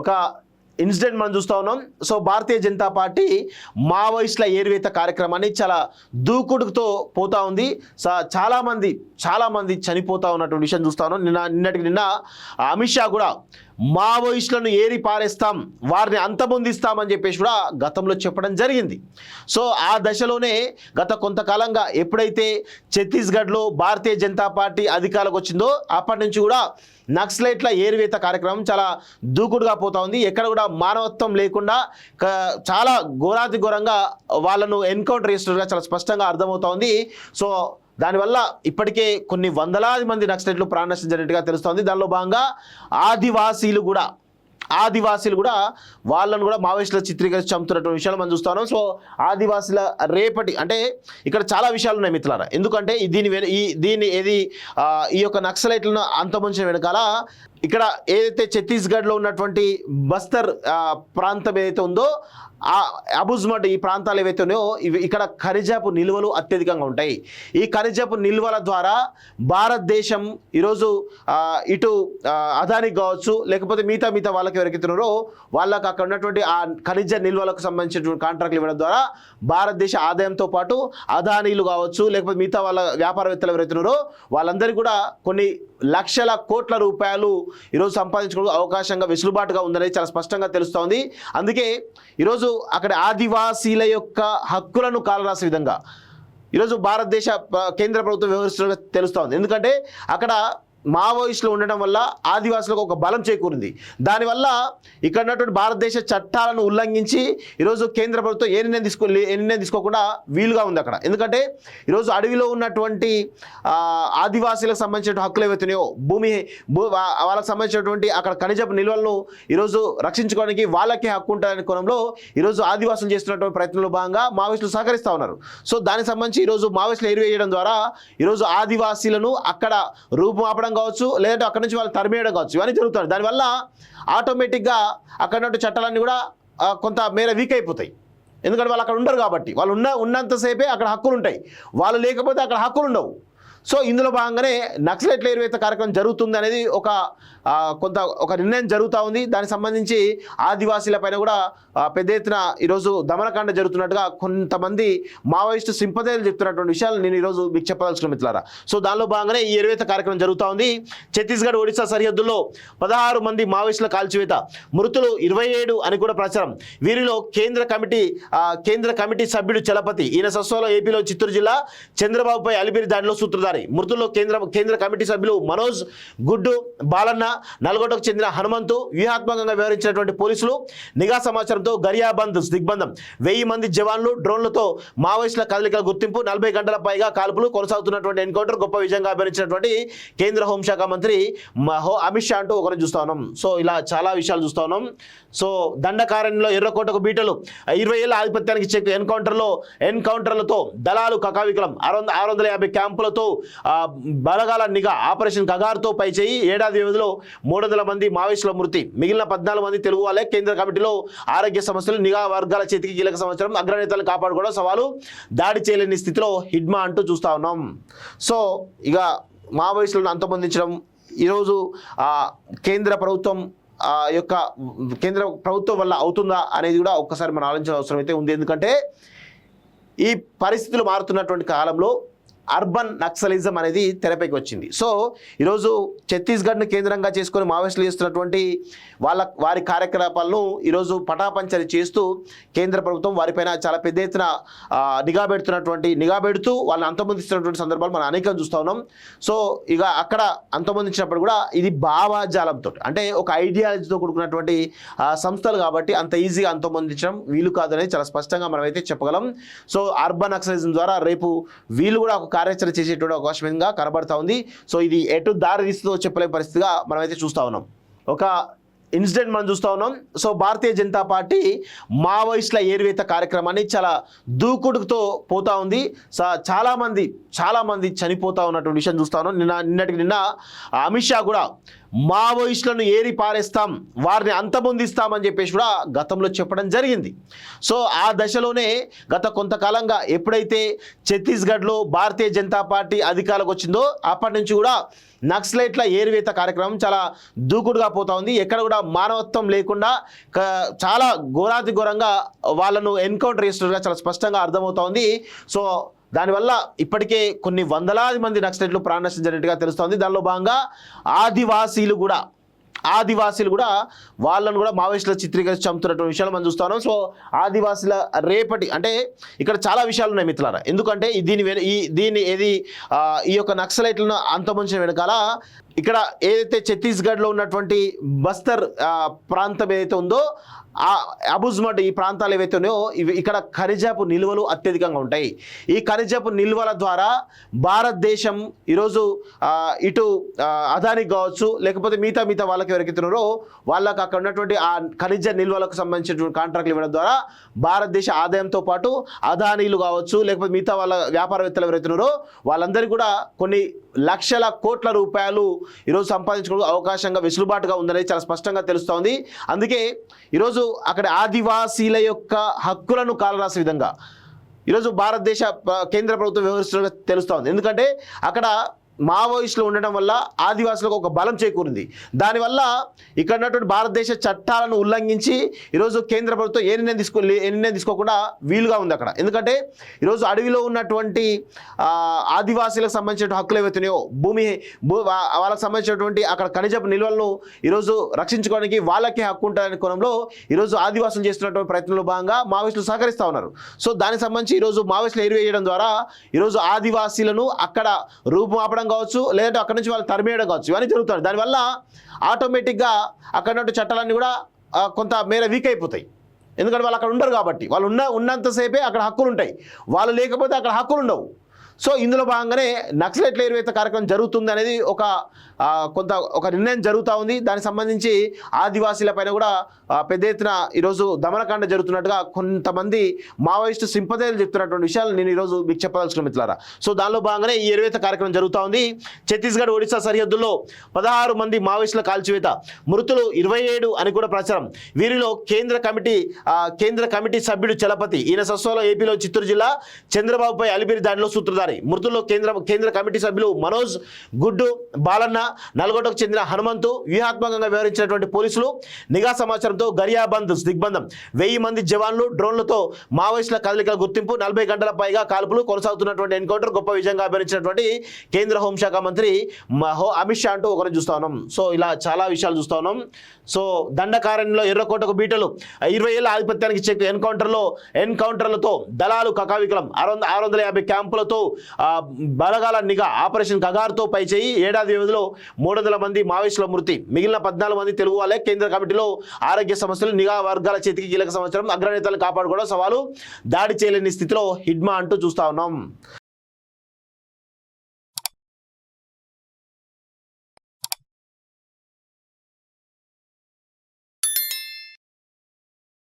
ఒక ఇన్సిడెంట్ మనం చూస్తూ ఉన్నాం. సో భారతీయ జనతా పార్టీ మావోయిస్టుల ఏరివేత కార్యక్రమాన్ని చాలా దూకుడుతో పోతా ఉంది. చాలా మంది చనిపోతా ఉన్నటువంటి విషయం చూస్తా ఉన్నాం. నిన్న అమిత్ షా కూడా మావోయిస్టులను ఏరి పారేస్తాం, వారిని అంతమొందిస్తామని చెప్పేసి కూడా గతంలో చెప్పడం జరిగింది. సో ఆ దశలోనే గత కొంతకాలంగా ఎప్పుడైతే ఛత్తీస్గఢ్లో భారతీయ జనతా పార్టీ అధికారంలోకి వచ్చిందో అప్పటి నుంచి కూడా నక్సలైట్ల ఏరివేత కార్యక్రమం చాలా దూకుడుగా పోతా ఉంది. ఎక్కడ కూడా మానవత్వం లేకుండా చాలా ఘోరాతి ఘోరంగా వాళ్ళను ఎన్కౌంటర్ చేస్తున్నట్టుగా చాలా స్పష్టంగా అర్థమవుతా ఉంది. సో దానివల్ల ఇప్పటికే కొన్ని వందలాది మంది నక్సలైట్లు ప్రాణనష్టం జరిగినట్టుగా తెలుస్తోంది. దానిలో భాగంగా ఆదివాసీలు కూడా వాళ్ళను కూడా మావోయిస్టులు చిత్రీకరించి చంపుతున్నటువంటి విషయాలు మనం చూస్తున్నాం. సో ఆదివాసీల రేపటి అంటే ఇక్కడ చాలా విషయాలు ఉన్నాయి మిత్రులారా. ఎందుకంటే ఈ యొక్క నక్సలైట్లను అంతమొంచిన వెనకాల ఇక్కడ ఏదైతే ఛత్తీస్గఢ్లో ఉన్నటువంటి బస్తర్ ప్రాంతం ఏదైతే ఉందో అబుజ్మడ్ ఈ ప్రాంతాలు ఏవైతే ఉన్నాయో ఇక్కడ ఖనిజపు నిల్వలు అత్యధికంగా ఉంటాయి. ఈ ఖనిజపు నిల్వల ద్వారా భారతదేశం ఈరోజు ఇటు అదానికి కావచ్చు, లేకపోతే మిగతా వాళ్ళకి ఎవరికైతున్నారో వాళ్ళకి అక్కడ ఉన్నటువంటి ఆ ఖనిజ నిల్వలకు సంబంధించినటువంటి కాంట్రాక్ట్లు ఇవ్వడం ద్వారా భారతదేశ ఆదాయంతో పాటు అదానీలు కావచ్చు, లేకపోతే మిగతా వాళ్ళ వ్యాపారవేత్తలు ఎవరైతున్నారో వాళ్ళందరికీ కూడా కొన్ని లక్షల కోట్ల రూపాయలు ఈరోజు సంపాదించుకునే అవకాశంగా వెసులుబాటుగా ఉందనేది చాలా స్పష్టంగా తెలుస్తోంది. అందుకే ఈరోజు అక్కడ ఆదివాసీల యొక్క హక్కులను కాలరాసే విధంగా ఈరోజు భారతదేశ కేంద్ర ప్రభుత్వం వ్యవహరిస్తున్నట్టుగా తెలుస్తోంది. ఎందుకంటే అక్కడ మావోయిస్టులు ఉండడం వల్ల ఆదివాసులకు ఒక బలం చేకూరింది. దానివల్ల ఇక్కడ ఉన్నటువంటి భారతదేశ చట్టాలను ఉల్లంఘించి ఈరోజు కేంద్ర ప్రభుత్వం ఏ నిర్ణయం తీసుకోకుండా వీలుగా ఉంది అక్కడ. ఎందుకంటే ఈరోజు అడవిలో ఉన్నటువంటి ఆదివాసీలకు సంబంధించిన హక్కులు ఏవైతున్నాయో వాళ్ళకి సంబంధించినటువంటి అక్కడ ఖనిజపు నిల్వలను ఈరోజు రక్షించుకోవడానికి వాళ్ళకే హక్కు ఉంటుందనే కోణంలో ఈరోజు ఆదివాసులు చేస్తున్నటువంటి ప్రయత్నంలో భాగంగా మావోయిస్టులు సహకరిస్తూ ఉన్నారు. సో దానికి సంబంధించి ఈరోజు మావోయిస్టులు ఎరివేయడం ద్వారా ఈరోజు ఆదివాసీలను అక్కడ రూపుమాపడం కావచ్చు, లేదంటే అక్కడి నుంచి వాళ్ళు తరిమేయడం కావచ్చు, ఇవన్నీ జరుగుతాయి. దానివల్ల ఆటోమేటిక్గా అక్కడ ఉన్న చట్టాలన్నీ కూడా కొంత మేర వీక్ అయిపోతాయి. ఎందుకంటే వాళ్ళు అక్కడ ఉండరు కాబట్టి, వాళ్ళు ఉన్నంతసేపే అక్కడ హక్కులు ఉంటాయి, వాళ్ళు లేకపోతే అక్కడ హక్కులు ఉండవు. సో ఇందులో భాగంగానే నక్సలైట్ల ఏరివేత కార్యక్రమం జరుగుతుంది అనేది ఒక నిర్ణయం జరుగుతూ ఉంది. దానికి సంబంధించి ఆదివాసీల పైన కూడా పెద్ద ఎత్తున ఈరోజు దమనకాండ జరుగుతున్నట్టుగా కొంతమంది మావోయిస్టు సింపథైజర్లు చెప్తున్నటువంటి విషయాలు నేను ఈరోజు మీకు చెప్పదలుచుకున్న మిత్రులారా. సో దానిలో భాగంగానే ఈ ఏరివేత కార్యక్రమం జరుగుతూ ఉంది. ఛత్తీస్గఢ్ ఒడిశా సరిహద్దుల్లో 16 మంది మావోయిస్టుల కాల్చివేత, మృతులు 27 అని కూడా ప్రచారం. వీరిలో కేంద్ర కమిటీ సభ్యుడు చలపతి, ఈయన సస్వాలో ఏపీలో చిత్తూరు జిల్లా చంద్రబాబుపై అలిపిరి దాడిలో సూత్రధారి. మృతుల్లో కేంద్ర కమిటీ సభ్యులు మనోజ్, గుడ్డు, బాలన్న, నల్గొండకు చెందిన హనుమంతు. వ్యూహాత్మకంగా వ్యవహరించినటువంటి పోలీసులు నిఘా సమాచారంతో గరియాబంద్ దిగ్బంధం, 1000 మంది జవాన్లు, డ్రోన్లతో మావోయిస్టుల కదలికల గుర్తింపు, 40 గంటల పైగా కాల్పులు కొనసాగుతున్నటువంటి ఎన్కౌంటర్ గొప్ప విజయంగా అభివర్ణించినటువంటి కేంద్ర హోంశాఖ మంత్రి అమిత్ షా అంటూ ఒకరిని చూస్తా ఉన్నాం. సో ఇలా చాలా విషయాలు చూస్తా ఉన్నాం. సో దండకారణ్యంలో ఎర్రకోటకు బీటలు, 20 ఏళ్ల ఆధిపత్యానికి చెక్, ఎన్కౌంటర్లతో దళాలు కకావికలం, 650 క్యాంపులతో బలగాల నిఘా, ఆపరేషన్ కగార్తో పైచేయి. ఏడాది వ్యవధిలో 300 మంది మావోయిస్టుల మృతి, మిగిలిన 14 మంది తెలుగు వాళ్ళే. కేంద్ర కమిటీలో ఆరోగ్య సమస్యలు, నిఘా వర్గాల చేతికి కీలక సంవత్సరం, అగ్రనేతలను కాపాడుకోవడం సవాలు, దాడి చేయలేని స్థితిలో హిడ్మా అంటూ చూస్తా ఉన్నాం. సో ఇక మావోయిస్టులను అంతమొందించడం ఈరోజు కేంద్ర ప్రభుత్వం వల్ల అవుతుందా అనేది కూడా ఒక్కసారి మనం ఆలోచించాల్సిన అవసరం అయితే ఉంది. ఎందుకంటే ఈ పరిస్థితులు మారుతున్నటువంటి కాలంలో అర్బన్ నక్సలిజం అనేది తెరపైకి వచ్చింది. సో ఈరోజు ఛత్తీస్గఢ్ను కేంద్రంగా చేసుకొని మావోయిస్టులు చేస్తున్నటువంటి వారి కార్యకలాపాలను ఈరోజు పటాపంచలి చేస్తూ కేంద్ర ప్రభుత్వం వారిపైన చాలా పెద్ద ఎత్తున నిఘా పెడుతూ వాళ్ళని అంతమొందిస్తున్నటువంటి సందర్భాలు మనం అనేకం చూస్తూ ఉన్నాం. సో ఇక అక్కడ అంతమొందించినప్పుడు కూడా ఇది భావజాలంతో, అంటే ఒక ఐడియాలజీతో కూడుకున్నటువంటి సంస్థలు కాబట్టి అంత ఈజీగా అంతమొందించడం వీలు కాదనేది చాలా స్పష్టంగా మనం అయితే చెప్పగలం. సో అర్బన్ నక్సలిజం ద్వారా రేపు వీళ్ళు కూడా ఒక కార్యాచరణ చేసేటువంటి అవకాశంగా కనబడతా ఉంది. సో ఇది ఎటు దారి తీస్తుందో చెప్పలేని పరిస్థితిగా మనమైతే చూస్తూ ఉన్నాం. ఒక ఇన్సిడెంట్ మనం చూస్తూ ఉన్నాం. సో భారతీయ జనతా పార్టీ మావోయిస్టుల ఏరివేత కార్యక్రమాన్ని చాలా దూకుడుతో పోతా ఉంది. చాలా మంది చనిపోతా ఉన్నటువంటి విషయం చూస్తా ఉన్నాం. నిన్న అమిత్ షా కూడా మావోయిస్టులను ఏరి పారేస్తాం, వారిని అంతమొందిస్తామని చెప్పేసి కూడా గతంలో చెప్పడం జరిగింది. సో ఆ దశలోనే గత కొంతకాలంగా ఎప్పుడైతే ఛత్తీస్గఢ్లో భారతీయ జనతా పార్టీ అధికారంలోకి వచ్చిందో అప్పటి నుంచి కూడా నక్సలైట్ల ఏరివేత కార్యక్రమం చాలా దూకుడుగా పోతా ఉంది. ఎక్కడ కూడా కూడా మానవత్వం లేకుండా చాలా ఘోరాతి ఘోరంగా వాళ్ళను ఎన్కౌంటర్ చేస్తున్నట్టుగా చాలా స్పష్టంగా అర్థమవుతోంది. సో దానివల్ల ఇప్పటికే కొన్ని వందలాది మంది నక్సలైట్లు ప్రాణనష్టం జరిగినట్టుగా తెలుస్తోంది. దానిలో భాగంగా ఆదివాసీలు కూడా వాళ్ళను కూడా మావోయిస్టులు చిత్రీకరించి చంపుతున్నటువంటి విషయాలు మనం చూస్తున్నాం. సో ఆదివాసీల రేపటి అంటే ఇక్కడ చాలా విషయాలు ఉన్నాయి మిత్రులారా. ఎందుకంటే దీన్ని ఈ యొక్క నక్సలైట్లను అంతమొంచిన వెనకాల ఇక్కడ ఏదైతే ఛత్తీస్గఢ్లో ఉన్నటువంటి బస్తర్ ప్రాంతం ఏదైతే ఉందో ఆ అబుజ్మడ్ ఈ ప్రాంతాలు ఏవైతే ఉన్నాయో ఇక్కడ ఖనిజపు నిల్వలు అత్యధికంగా ఉంటాయి. ఈ ఖనిజపు నిల్వల ద్వారా భారతదేశం ఈరోజు ఇటు అదానికి కావచ్చు, లేకపోతే మిగతా వాళ్ళకి ఎవరైతే ఉన్నారో వాళ్ళకి అక్కడ ఉన్నటువంటి ఆ ఖనిజ నిల్వలకు సంబంధించినటువంటి కాంట్రాక్ట్లు ఇవ్వడం ద్వారా భారతదేశ ఆదాయంతో పాటు అదానీలు కావచ్చు, లేకపోతే మిగతా వాళ్ళ వ్యాపారవేత్తలు ఎవరైతే ఉన్నారో వాళ్ళందరికీ కూడా కొన్ని లక్షల కోట్ల రూపాయలు ఈరోజు సంపాదించుకోవడానికి అవకాశంగా వెసులుబాటుగా ఉందనేది చాలా స్పష్టంగా తెలుస్తోంది. అందుకే ఈరోజు అక్కడ ఆదివాసీల యొక్క హక్కులను కాలరాసే విధంగా ఈరోజు భారతదేశ కేంద్ర ప్రభుత్వం వ్యవహరిస్తున్నట్టు తెలుస్తోంది. ఎందుకంటే అక్కడ మావోయిస్టులు ఉండడం వల్ల ఆదివాసులకు ఒక బలం చేకూరింది. దానివల్ల ఇక్కడ ఉన్నటువంటి భారతదేశ చట్టాలను ఉల్లంఘించి ఈరోజు కేంద్ర ప్రభుత్వం ఏ నిర్ణయం తీసుకోకుండా వీలుగా ఉంది అక్కడ. ఎందుకంటే ఈరోజు అడవిలో ఉన్నటువంటి ఆదివాసీలకు సంబంధించిన హక్కులు ఏవైతున్నాయో వాళ్ళకి సంబంధించినటువంటి అక్కడ ఖనిజపు నిల్వలను ఈరోజు రక్షించుకోవడానికి వాళ్ళకే హక్కు ఉంటుందనే కోణంలో ఈరోజు ఆదివాసులు చేస్తున్నటువంటి ప్రయత్నంలో భాగంగా మావోయిస్టులు సహకరిస్తూ ఉన్నారు. సో దానికి సంబంధించి ఈరోజు మావోయిస్టులు ఎరివేయడం ద్వారా ఈరోజు ఆదివాసీలను అక్కడ రూపుమాపడం కావచ్చు, లేదంటే అక్కడి నుంచి వాళ్ళు తరిమేయడం కావచ్చు, ఇవన్నీ జరుగుతాయి. దానివల్ల ఆటోమేటిక్గా అక్కడ ఉన్నటువంటి చట్టాలన్నీ కూడా కొంత మేర వీక్ అయిపోతాయి. ఎందుకంటే వాళ్ళు అక్కడ ఉండరు కాబట్టి, వాళ్ళు ఉన్నంతసేపే అక్కడ హక్కులు ఉంటాయి, వాళ్ళు లేకపోతే అక్కడ హక్కులు ఉండవు. సో ఇందులో భాగంగానే నక్సలైట్ల ఏరివేత కార్యక్రమం జరుగుతుంది అనేది ఒక నిర్ణయం జరుగుతూ ఉంది. దానికి సంబంధించి ఆదివాసీల పైన కూడా పెద్ద ఎత్తున ఈరోజు దమనకాండ జరుగుతున్నట్టుగా కొంతమంది మావోయిస్టు సింపథైజర్లు చెప్తున్నటువంటి విషయాలు నేను ఈరోజు మీకు చెప్పదలుచుకున్న మిత్రులారా. సో దానిలో భాగంగానే ఈ ఏరివేత కార్యక్రమం జరుగుతూ ఉంది. ఛత్తీస్గఢ్ ఒడిశా సరిహద్దుల్లో 16 మంది మావోయిస్టుల కాల్చివేత, మృతులు 27 అని కూడా ప్రచారం. వీరిలో కేంద్ర కమిటీ సభ్యుడు చలపతి, ఈయన సస్వాలో ఏపీలో చిత్తూరు జిల్లా చంద్రబాబుపై అలిపిరి దాడిలో సూత్రధారి. మృతుల్లో కేంద్ర కమిటీ సభ్యులు మనోజ్, గుడ్డు, బాలన్న, నల్గొండకు చెందిన హనుమంతు. వ్యూహాత్మకంగా వ్యవహరించినటువంటి పోలీసులు నిఘా సమాచారంతో గరియాబంద్ దిగ్బంధం, 1000 మంది జవాన్లు, డ్రోన్లతో మావోయిస్టుల కదలికల గుర్తింపు, 40 గంటల పైగా కాల్పులు కొనసాగుతున్నటువంటి ఎన్కౌంటర్ గొప్ప విజయంగా అభివర్ణించినటువంటి కేంద్ర హోంశాఖ మంత్రి అమిత్ షా అంటూ ఒకరు చూస్తా ఉన్నాం. సో ఇలా చాలా విషయాలు చూస్తా ఉన్నాం. సో దండకారణ్యంలో ఎర్రకోటకు బీటలు, 20 ఏళ్ల ఆధిపత్యానికి చెక్ ఎన్కౌంటర్లతో దళాలు కకావికలం, 650 క్యాంపులతో బలగాల నిఘా, ఆపరేషన్ కగార్తో పైచేయి. ఏడాది వ్యవధిలో 300 మంది మావోయిస్టుల మృతి, మిగిలిన 14 మంది తెలుగు వాళ్ళే. కేంద్ర కమిటీలో ఆరోగ్య సమస్యలు, నిఘా వర్గాల చేతికి కీలక సమాచారం, అగ్రనేతలను కాపాడుకోవడం సవాలు, దాడి చేయలేని స్థితిలో హిడ్మా అంటూ చూస్తా ఉన్నాం.